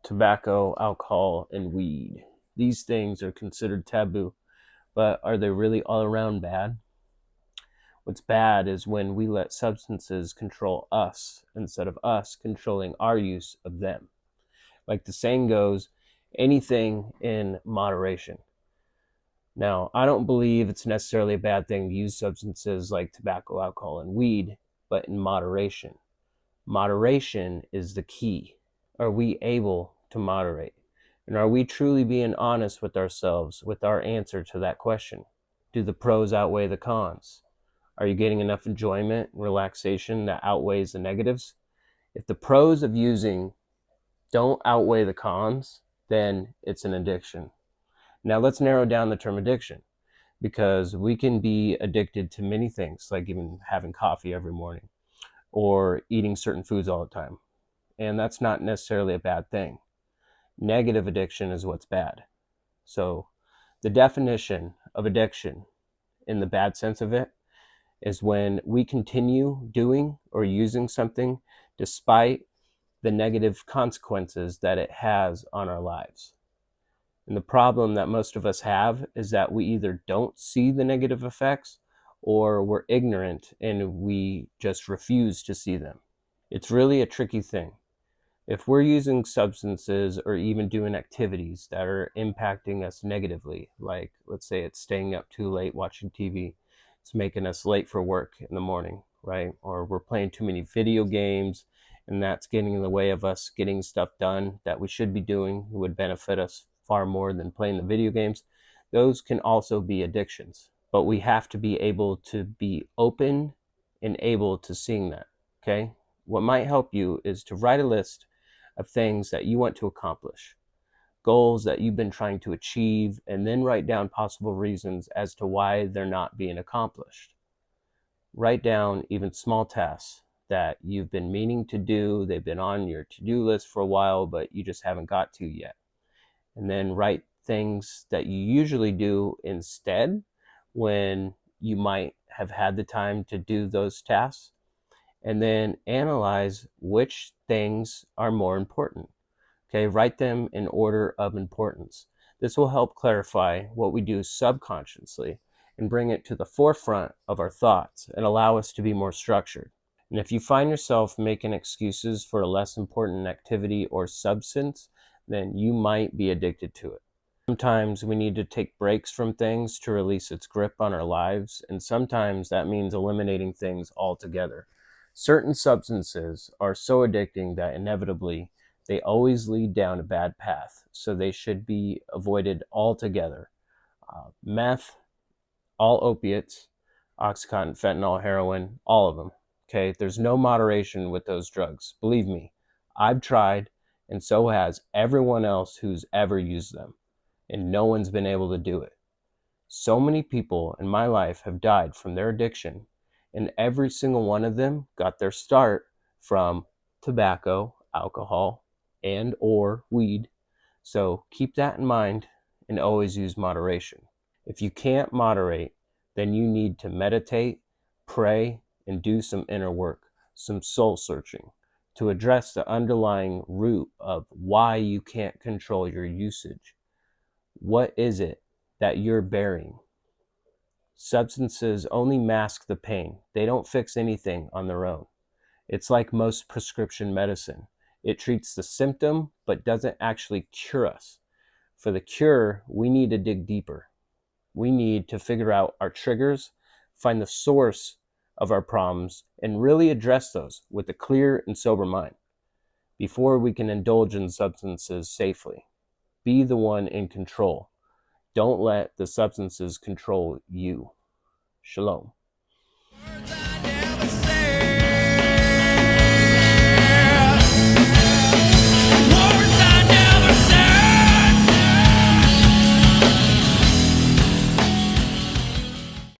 tobacco, alcohol, and weed. These things are considered taboo, but are they really all around bad? What's bad is when we let substances control us instead of us controlling our use of them. Like the saying goes, anything in moderation. Now, I don't believe it's necessarily a bad thing to use substances like tobacco, alcohol, and weed, but in moderation. Moderation is the key. Are we able to moderate? And are we truly being honest with ourselves with our answer to that question? Do the pros outweigh the cons? Are you getting enough enjoyment and relaxation that outweighs the negatives? If the pros of using don't outweigh the cons, then it's an addiction. Now let's narrow down the term addiction, because we can be addicted to many things, like even having coffee every morning or eating certain foods all the time. And that's not necessarily a bad thing. Negative addiction is what's bad. So the definition of addiction in the bad sense of it is when we continue doing or using something despite the negative consequences that it has on our lives. And the problem that most of us have is that we either don't see the negative effects or we're ignorant and we just refuse to see them. It's really a tricky thing. If we're using substances or even doing activities that are impacting us negatively, like let's say it's staying up too late watching TV, it's making us late for work in the morning, right? Or we're playing too many video games and that's getting in the way of us getting stuff done that we should be doing, it would benefit us far more than playing the video games. Those can also be addictions, but we have to be able to be open and able to seeing that, okay? What might help you is to write a list of things that you want to accomplish, goals that you've been trying to achieve, and then write down possible reasons as to why they're not being accomplished. Write down even small tasks that you've been meaning to do, they've been on your to-do list for a while, but you just haven't got to yet. And then write things that you usually do instead when you might have had the time to do those tasks, and then analyze which things are more important. Okay, write them in order of importance. This will help clarify what we do subconsciously and bring it to the forefront of our thoughts and allow us to be more structured. And if you find yourself making excuses for a less important activity or substance, then you might be addicted to it. Sometimes we need to take breaks from things to release its grip on our lives, and sometimes that means eliminating things altogether. Certain substances are so addicting that inevitably they always lead down a bad path, so they should be avoided altogether. Meth, all opiates, Oxycontin, fentanyl, heroin, all of them. Okay, there's no moderation with those drugs. Believe me, I've tried, and so has everyone else who's ever used them, and no one's been able to do it. So many people in my life have died from their addiction, and every single one of them got their start from tobacco, alcohol, and or weed. So keep that in mind and always use moderation. If you can't moderate, then you need to meditate, pray, and do some inner work, some soul searching to address the underlying root of why you can't control your usage. What is it that you're bearing? Substances only mask the pain. They don't fix anything on their own. It's like most prescription medicine. It treats the symptom, but doesn't actually cure us. For the cure, we need to dig deeper. We need to figure out our triggers, find the source of our problems, and really address those with a clear and sober mind before we can indulge in substances safely. Be the one in control. Don't let the substances control you. Shalom.